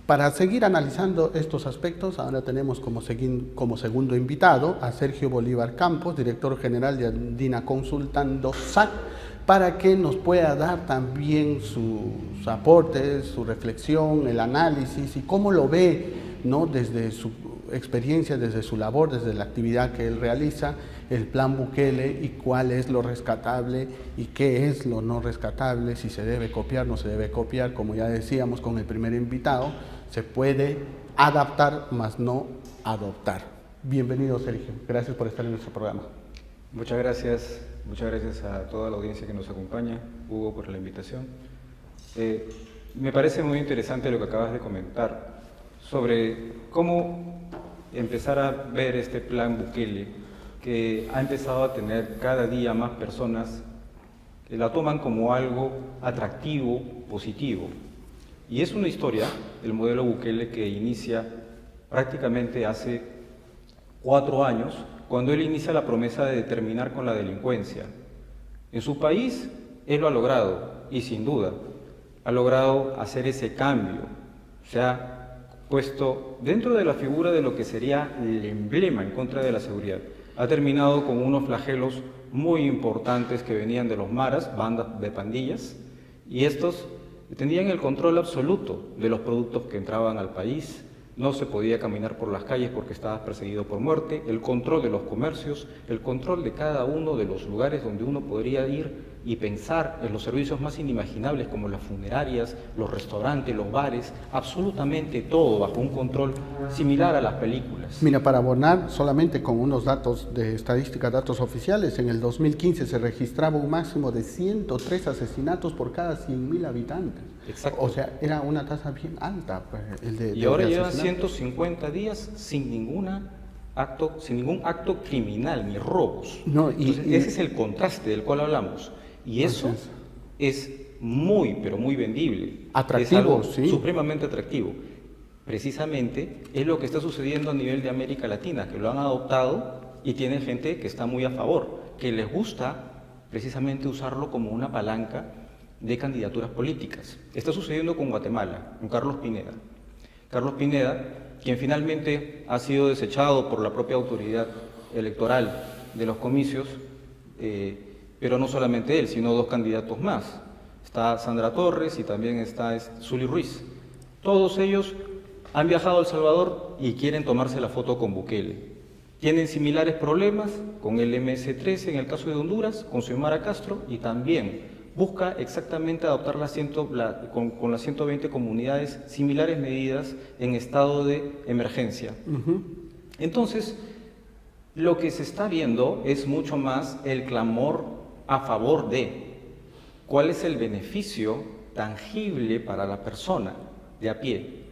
Para seguir analizando estos aspectos, ahora tenemos como segundo invitado a Sergio Bolívar Campos, director general de Andina Consultando SAC, para que nos pueda dar también sus aportes, su reflexión, el análisis y cómo lo ve, ¿no?, desde su experiencia, desde su labor, desde la actividad que él realiza, el plan Bukele, y cuál es lo rescatable y qué es lo no rescatable, si se debe copiar, no se debe copiar. Como ya decíamos con el primer invitado, se puede adaptar, mas no adoptar. Bienvenido, Sergio. Gracias por estar en nuestro programa. Muchas gracias a toda la audiencia que nos acompaña, Hugo, por la invitación. Me parece muy interesante lo que acabas de comentar sobre cómo empezar a ver este plan Bukele, que ha empezado a tener cada día más personas que la toman como algo atractivo, positivo. Y es una historia, el modelo Bukele, que inicia prácticamente hace 4 años, cuando él inicia la promesa de terminar con la delincuencia. En su país, él lo ha logrado, y sin duda, ha logrado hacer ese cambio. Se ha puesto dentro de la figura de lo que sería el emblema en contra de la seguridad. Ha terminado con unos flagelos muy importantes que venían de los maras, bandas de pandillas, y estos tenían el control absoluto de los productos que entraban al país. No se podía caminar por las calles porque estabas perseguido por muerte, el control de los comercios, el control de cada uno de los lugares donde uno podría ir y pensar en los servicios más inimaginables como las funerarias, los restaurantes, los bares, absolutamente todo bajo un control similar a las películas. Mira, para abonar solamente con unos datos de estadística, datos oficiales, en el 2015 se registraba un máximo de 103 asesinatos por cada 100.000 habitantes. Exacto. O sea, era una tasa bien alta. Y ahora llevan 150 días sin ningún acto criminal, ni robos. No, Entonces, ese es el contraste del cual hablamos. Y eso es muy, pero muy vendible. Atractivo, es algo sí. Supremamente atractivo. Precisamente es lo que está sucediendo a nivel de América Latina, que lo han adoptado y tiene gente que está muy a favor, que les gusta precisamente usarlo como una palanca de candidaturas políticas. Está sucediendo con Guatemala, con Carlos Pineda. Carlos Pineda, quien finalmente ha sido desechado por la propia autoridad electoral de los comicios, pero no solamente él, sino 2 candidatos más. Está Sandra Torres y también está Zully Ruiz. Todos ellos han viajado a El Salvador y quieren tomarse la foto con Bukele. Tienen similares problemas con el MS-13 en el caso de Honduras, con Xiomara Castro, y también busca exactamente adoptar con las 120 comunidades similares medidas en estado de emergencia. Entonces, lo que se está viendo es mucho más el clamor a favor de cuál es el beneficio tangible para la persona de a pie.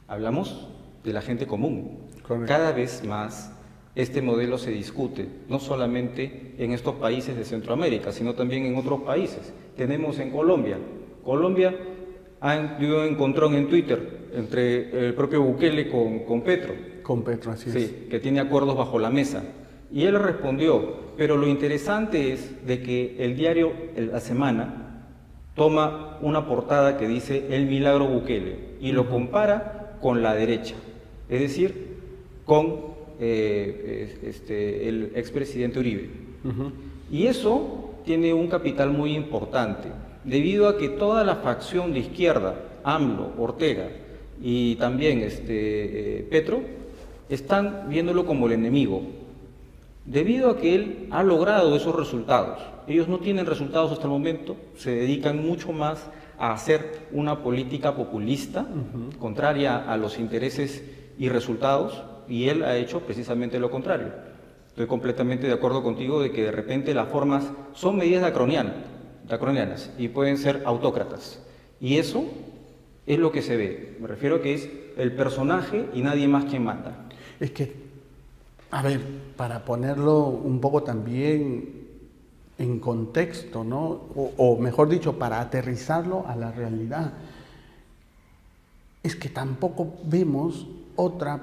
Hablamos de la gente común. Correcto. Cada vez más este modelo se discute, no solamente en estos países de Centroamérica, sino también en otros países. Tenemos en Colombia. Colombia ha habido un encontrón en Twitter entre el propio Bukele con Petro. Con Petro, así es. Sí, que tiene acuerdos bajo la mesa. Y él respondió, pero lo interesante es de que el diario La Semana toma una portada que dice El Milagro Bukele y lo compara con la derecha, es decir, con el expresidente Uribe. Y eso tiene un capital muy importante, debido a que toda la facción de izquierda, AMLO, Ortega y también Petro, están viéndolo como el enemigo, debido a que él ha logrado esos resultados. Ellos no tienen resultados hasta el momento, se dedican mucho más a hacer una política populista, contraria a los intereses y resultados, y él ha hecho precisamente lo contrario. Estoy completamente de acuerdo contigo de que de repente las formas son medidas draconianas y pueden ser autócratas. Y eso es lo que se ve. Me refiero a que es el personaje y nadie más quien manda. Es que, a ver, para ponerlo un poco también en contexto, ¿no? O mejor dicho, para aterrizarlo a la realidad, es que tampoco vemos otra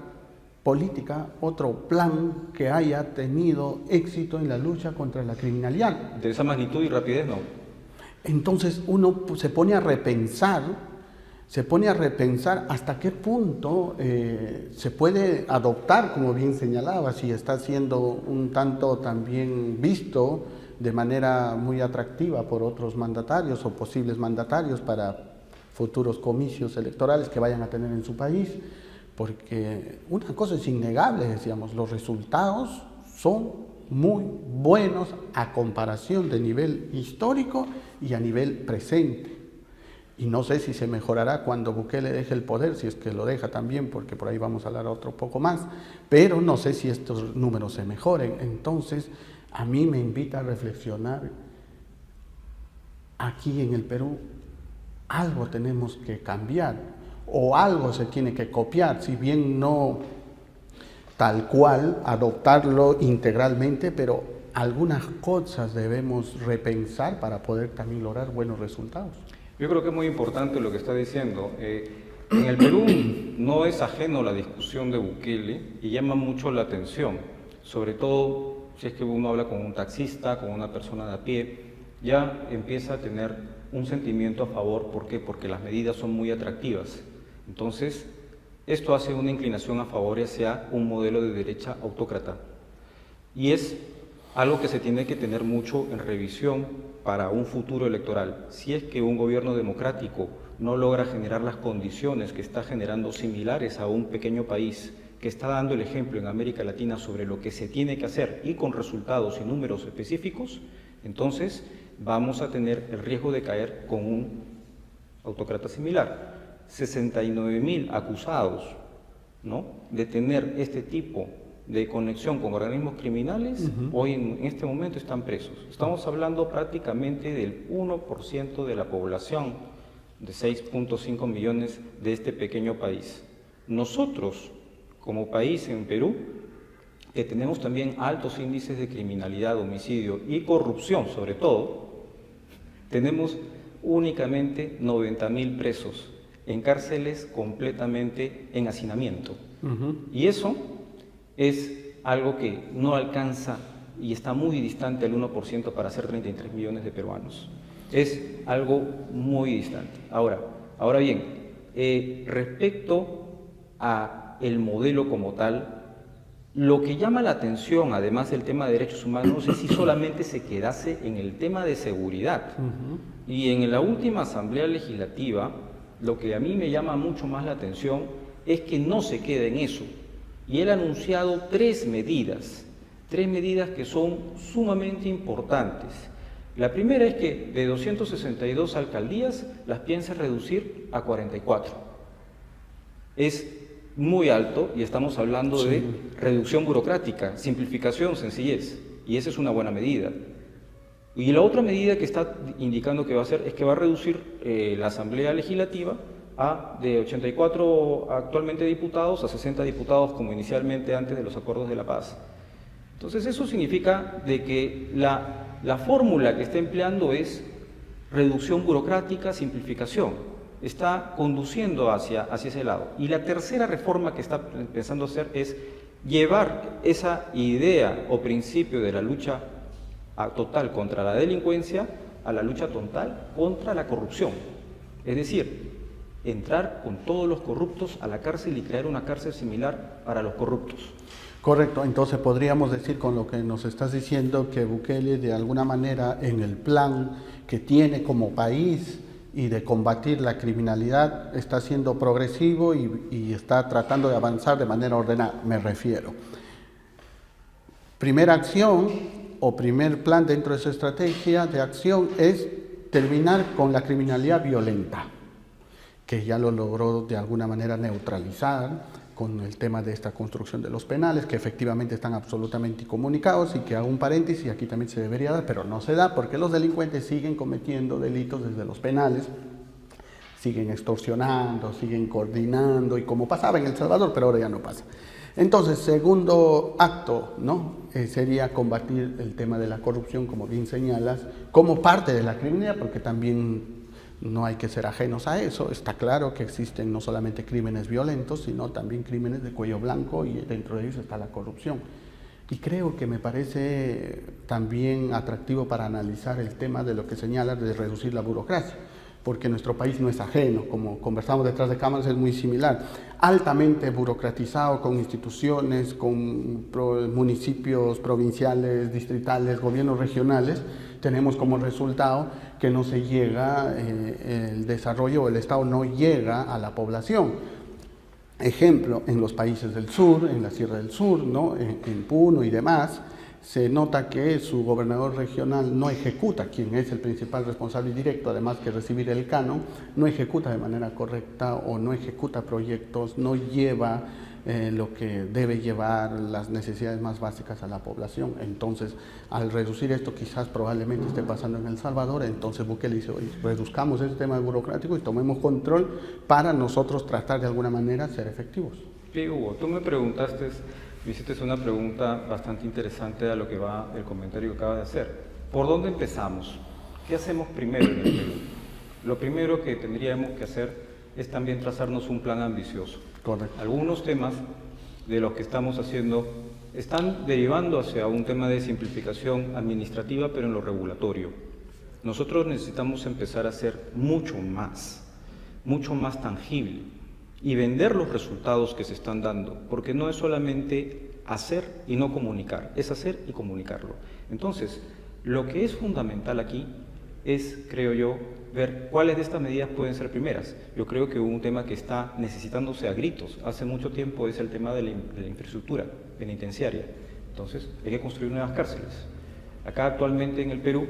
política, otro plan que haya tenido éxito en la lucha contra la criminalidad. De esa magnitud y rapidez, no. Entonces uno se pone a repensar se pone a repensar hasta qué punto se puede adoptar, como bien señalaba, si está siendo un tanto también visto de manera muy atractiva por otros mandatarios o posibles mandatarios para futuros comicios electorales que vayan a tener en su país, porque una cosa es innegable, decíamos, los resultados son muy buenos a comparación de nivel histórico y a nivel presente. Y no sé si se mejorará cuando Bukele deje el poder, si es que lo deja también, porque por ahí vamos a hablar otro poco más, pero no sé si estos números se mejoren. Entonces, a mí me invita a reflexionar, aquí en el Perú, algo tenemos que cambiar, o algo se tiene que copiar, si bien no tal cual, adoptarlo integralmente, pero algunas cosas debemos repensar para poder también lograr buenos resultados. Yo creo que es muy importante lo que está diciendo. En el Perú no es ajeno la discusión de Bukele y llama mucho la atención, sobre todo si es que uno habla con un taxista, con una persona de a pie, ya empieza a tener un sentimiento a favor. ¿Por qué? Porque las medidas son muy atractivas. Entonces, esto hace una inclinación a favor hacia un modelo de derecha autócrata. Y es algo que se tiene que tener mucho en revisión para un futuro electoral. Si es que un gobierno democrático no logra generar las condiciones que está generando similares a un pequeño país que está dando el ejemplo en América Latina sobre lo que se tiene que hacer y con resultados y números específicos, entonces vamos a tener el riesgo de caer con un autócrata similar. 69.000 acusados, ¿no?, de tener este tipo de conexión con organismos criminales, hoy en este momento están presos. Estamos hablando prácticamente del 1% de la población de 6.5 millones de este pequeño país. Nosotros, como país en Perú, que tenemos también altos índices de criminalidad, homicidio y corrupción sobre todo, tenemos únicamente 90.000 presos en cárceles completamente en hacinamiento. Y eso es algo que no alcanza y está muy distante al 1% para hacer 33 millones de peruanos. Es algo muy distante. Ahora bien, respecto a el modelo como tal, lo que llama la atención, además del tema de derechos humanos, es si solamente se quedase en el tema de seguridad. Y en la última Asamblea Legislativa, lo que a mí me llama mucho más la atención es que no se quede en eso. Y él ha anunciado tres medidas que son sumamente importantes. La primera es que de 262 alcaldías las piensa reducir a 44. Es muy alto y estamos hablando de reducción burocrática, simplificación, sencillez, y esa es una buena medida. Y la otra medida que está indicando que va a hacer es que va a reducir la Asamblea Legislativa de 84 actualmente diputados a 60 diputados, como inicialmente antes de los acuerdos de la paz. Entonces eso significa de que la fórmula que está empleando es reducción burocrática, simplificación. Está conduciendo hacia ese lado. Y la tercera reforma que está pensando hacer es llevar esa idea o principio de la lucha total contra la delincuencia a la lucha total contra la corrupción. Es decir, entrar con todos los corruptos a la cárcel y crear una cárcel similar para los corruptos. Correcto, entonces podríamos decir con lo que nos estás diciendo que Bukele de alguna manera en el plan que tiene como país y de combatir la criminalidad está siendo progresivo y está tratando de avanzar de manera ordenada, me refiero. Primera acción o primer plan dentro de su estrategia de acción es terminar con la criminalidad violenta, que ya lo logró de alguna manera neutralizar con el tema de esta construcción de los penales, que efectivamente están absolutamente incomunicados y que hago un paréntesis, aquí también se debería dar, pero no se da porque los delincuentes siguen cometiendo delitos desde los penales, siguen extorsionando, siguen coordinando, y como pasaba en El Salvador, pero ahora ya no pasa. Entonces, segundo acto, ¿no? Sería combatir el tema de la corrupción, como bien señalas, como parte de la criminalidad, porque también no hay que ser ajenos a eso. Está claro que existen no solamente crímenes violentos, sino también crímenes de cuello blanco, y dentro de ellos está la corrupción. Y creo que me parece también atractivo para analizar el tema de lo que señalas de reducir la burocracia. porque nuestro país no es ajeno, como conversamos detrás de cámaras, es muy similar, altamente burocratizado con instituciones, con municipios provinciales, distritales, gobiernos regionales. Tenemos como resultado que no se llega, el desarrollo, el Estado no llega a la población. Ejemplo, en los países del sur, en la Sierra del Sur, ¿no? en Puno y demás, se nota que su gobernador regional no ejecuta, quien es el principal responsable directo, además que recibir el canon, no ejecuta de manera correcta o no ejecuta proyectos, no lleva lo que debe llevar, las necesidades más básicas a la población. Entonces, al reducir esto, quizás probablemente esté pasando en El Salvador. Entonces Bukele dice, oye, reduzcamos este tema burocrático y tomemos control para nosotros tratar de alguna manera ser efectivos. Sí, Hugo, tú me preguntaste, me hiciste una pregunta bastante interesante a lo que va el comentario que acabas de hacer. ¿Por dónde empezamos? ¿Qué hacemos primero en el Perú? Lo primero que tendríamos que hacer es también trazarnos un plan ambicioso. Correcto. Algunos temas de los que estamos haciendo están derivando hacia un tema de simplificación administrativa, pero en lo regulatorio. Nosotros necesitamos empezar a hacer mucho más tangible y vender los resultados que se están dando, porque no es solamente hacer y no comunicar, es hacer y comunicarlo. Entonces, lo que es fundamental aquí es, creo yo, ver cuáles de estas medidas pueden ser primeras. Yo creo que un tema que está necesitándose a gritos hace mucho tiempo es el tema de la infraestructura penitenciaria. Entonces, hay que construir nuevas cárceles. Acá actualmente en el Perú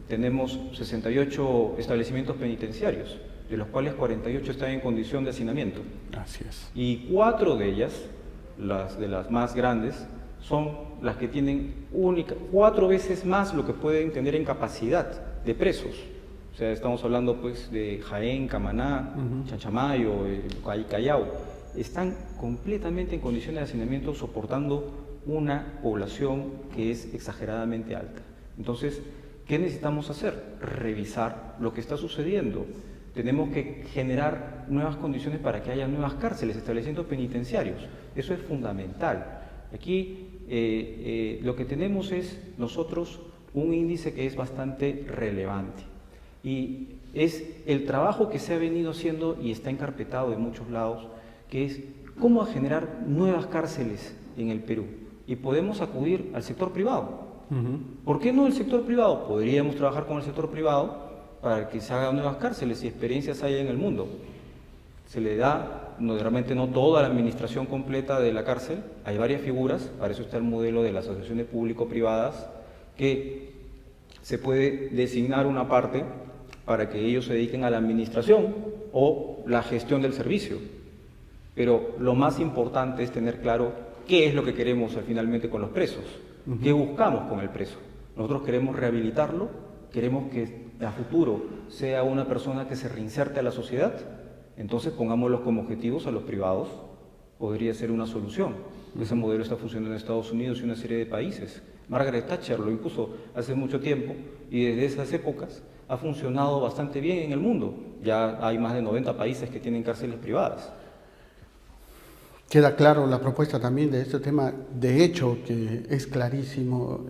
tenemos 68 establecimientos penitenciarios, de los cuales 48 están en condición de hacinamiento. Así es. Y 4 de ellas, las más grandes, son las que tienen 4 veces más lo que pueden tener en capacidad de presos. O sea, estamos hablando pues de Jaén, Camaná, Chanchamayo, Callao. Están completamente en condiciones de hacinamiento, soportando una población que es exageradamente alta. Entonces, ¿qué necesitamos hacer? Revisar lo que está sucediendo. Tenemos que generar nuevas condiciones para que haya nuevas cárceles, establecimientos penitenciarios. Eso es fundamental. Aquí lo que tenemos es nosotros un índice que es bastante relevante y es el trabajo que se ha venido haciendo y está encarpetado en muchos lados, que es cómo generar nuevas cárceles en el Perú, y podemos acudir al sector privado. ¿Por qué no el sector privado? Podríamos trabajar con el sector privado para que se hagan nuevas cárceles y experiencias hay en el mundo. Se le da, realmente no toda la administración completa de la cárcel, hay varias figuras, para eso está el modelo de las asociaciones público-privadas, que se puede designar una parte para que ellos se dediquen a la administración o la gestión del servicio. Pero lo más importante es tener claro qué es lo que queremos finalmente con los presos, qué buscamos con el preso. Nosotros queremos rehabilitarlo, queremos que a futuro sea una persona que se reinserte a la sociedad. Entonces pongámoslos como objetivos a los privados, podría ser una solución. Ese modelo está funcionando en Estados Unidos y una serie de países. Margaret Thatcher lo impuso hace mucho tiempo y desde esas épocas ha funcionado bastante bien en el mundo. Ya hay más de 90 países que tienen cárceles privadas. Queda claro la propuesta también de este tema. De hecho, que es clarísimo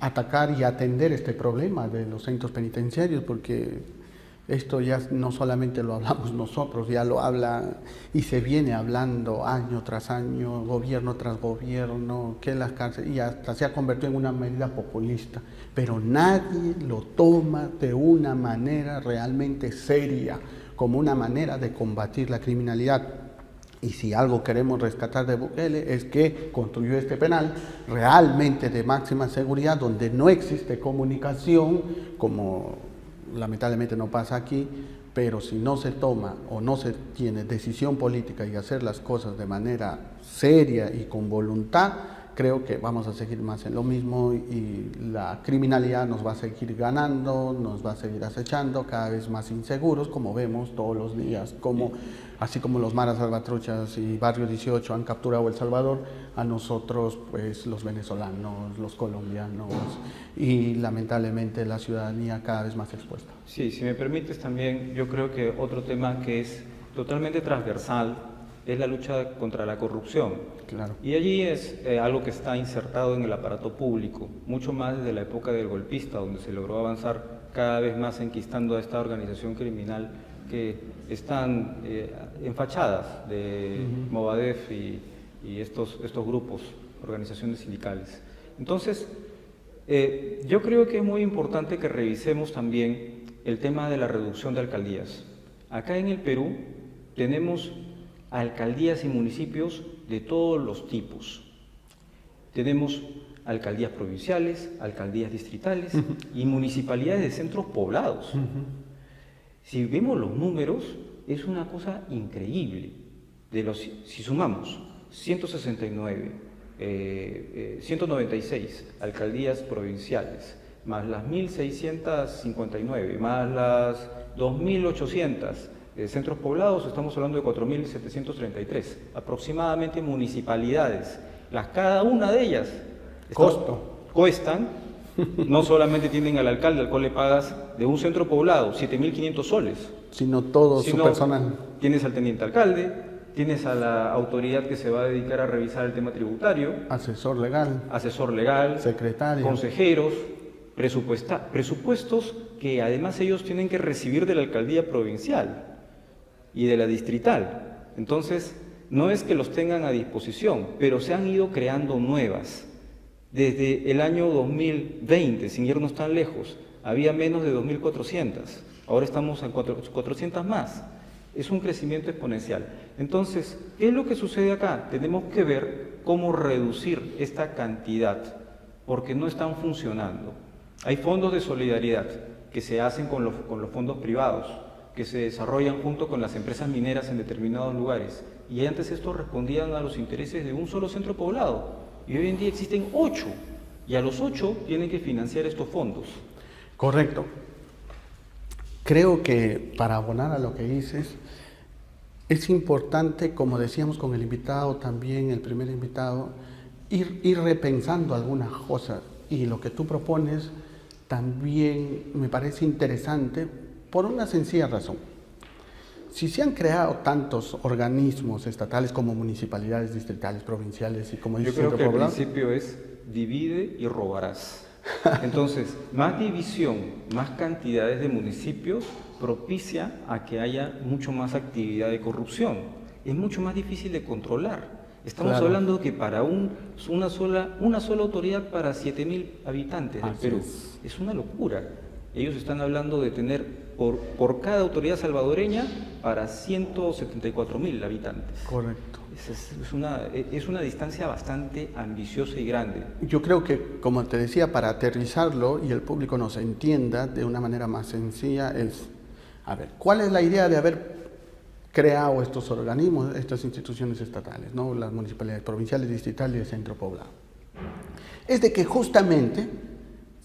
atacar y atender este problema de los centros penitenciarios, porque esto ya no solamente lo hablamos nosotros, ya lo habla y se viene hablando año tras año, gobierno tras gobierno, que las cárceles, y hasta se ha convertido en una medida populista, pero nadie lo toma de una manera realmente seria, como una manera de combatir la criminalidad. Y si algo queremos rescatar de Bukele es que construyó este penal realmente de máxima seguridad, donde no existe comunicación, como lamentablemente no pasa aquí, pero si no se toma o no se tiene decisión política y hacer las cosas de manera seria y con voluntad, creo que vamos a seguir más en lo mismo y la criminalidad nos va a seguir ganando, nos va a seguir acechando, cada vez más inseguros, como vemos todos los días, como así como los maras salvatruchas y Barrio 18 han capturado El Salvador, a nosotros pues los venezolanos, los colombianos y lamentablemente la ciudadanía cada vez más expuesta. Sí, si me permites también, yo creo que otro tema que es totalmente transversal es la lucha contra la corrupción. Claro. Y allí es algo que está insertado en el aparato público, mucho más desde la época del golpista, donde se logró avanzar cada vez más enquistando a esta organización criminal que están en fachadas de Movadef y estos grupos, organizaciones sindicales. Entonces, yo creo que es muy importante que revisemos también el tema de la reducción de alcaldías. Acá en el Perú tenemos alcaldías y municipios de todos los tipos. Tenemos alcaldías provinciales, alcaldías distritales y municipalidades de centros poblados. Si vemos los números, es una cosa increíble. Si sumamos 169, 196 alcaldías provinciales, más las 1.659, más las 2.800 centros poblados, estamos hablando de 4.733, aproximadamente municipalidades. Cada una de ellas cuestan, no solamente tienen al alcalde al cual le pagas de un centro poblado 7.500 soles, sino todo su personal. Tienes al teniente alcalde, tienes a la autoridad que se va a dedicar a revisar el tema tributario, asesor legal, secretario, consejeros, presupuestos que además ellos tienen que recibir de la alcaldía provincial y de la distrital. Entonces, no es que los tengan a disposición, pero se han ido creando nuevas. Desde el año 2020, sin irnos tan lejos, había menos de 2.400, ahora estamos en 400 más. Es un crecimiento exponencial. Entonces, ¿qué es lo que sucede acá? Tenemos que ver cómo reducir esta cantidad, porque no están funcionando. Hay fondos de solidaridad que se hacen con los fondos privados, que se desarrollan junto con las empresas mineras en determinados lugares, y antes estos respondían a los intereses de un solo centro poblado, y hoy en día existen 8, y a los 8 tienen que financiar estos fondos. Correcto. Creo que para abonar a lo que dices, es importante, como decíamos con el invitado también, el primer invitado, ir repensando algunas cosas, y lo que tú propones también me parece interesante por una sencilla razón. Si se han creado tantos organismos estatales como municipalidades, distritales, provinciales y como yo creo que el principio es divide y robarás. Entonces, más división, más cantidades de municipios propicia a que haya mucho más actividad de corrupción. Es mucho más difícil de controlar. Estamos hablando que para una sola autoridad para 7.000 habitantes del Perú. Es una locura. Ellos están hablando de tener por cada autoridad salvadoreña para 174.000 habitantes. Correcto. Es una distancia bastante ambiciosa y grande. Yo creo que, como te decía, para aterrizarlo y el público nos entienda de una manera más sencilla, ¿cuál es la idea de haber creado estos organismos, estas instituciones estatales, ¿no? Las municipalidades provinciales, distritales y de centro poblado? Es de que justamente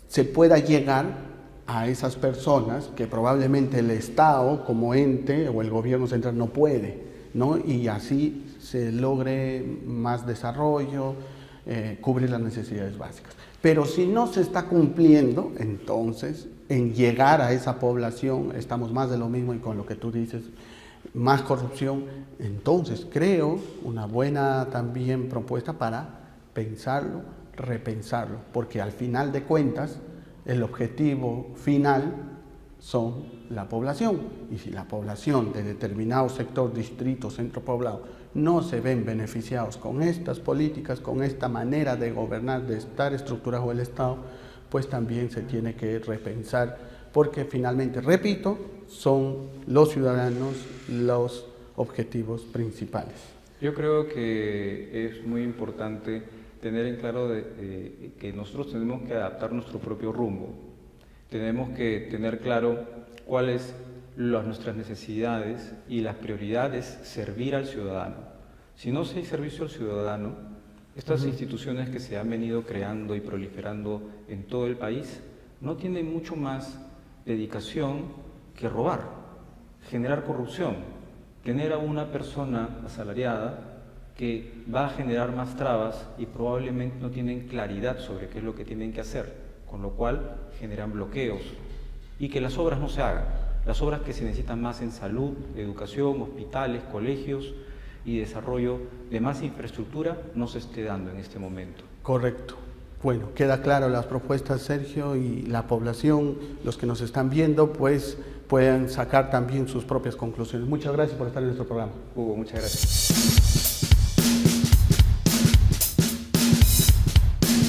se pueda llegar a esas personas que probablemente el Estado como ente o el gobierno central no puede, ¿no? Y así se logre más desarrollo, cubrir las necesidades básicas. Pero si no se está cumpliendo, entonces en llegar a esa población estamos más de lo mismo, y con lo que tú dices, más corrupción. Entonces creo una buena también propuesta para pensarlo, repensarlo, porque al final de cuentas el objetivo final son la población, y si la población de determinado sector, distrito, centro poblado no se ven beneficiados con estas políticas, con esta manera de gobernar, de estar estructurado el Estado, pues también se tiene que repensar, porque finalmente, repito, son los ciudadanos los objetivos principales. Yo creo que es muy importante tener en claro que nosotros tenemos que adaptar nuestro propio rumbo. Tenemos que tener claro cuáles nuestras necesidades y las prioridades, servir al ciudadano. Si no se hay servicio al ciudadano, estas instituciones que se han venido creando y proliferando en todo el país no tienen mucho más dedicación que robar, generar corrupción, tener a una persona asalariada que va a generar más trabas y probablemente no tienen claridad sobre qué es lo que tienen que hacer, con lo cual generan bloqueos y que las obras no se hagan. Las obras que se necesitan más en salud, educación, hospitales, colegios y desarrollo de más infraestructura no se esté dando en este momento. Correcto. Bueno, queda claro las propuestas, Sergio, y la población, los que nos están viendo, pues puedan sacar también sus propias conclusiones. Muchas gracias por estar en nuestro programa. Hugo, muchas gracias.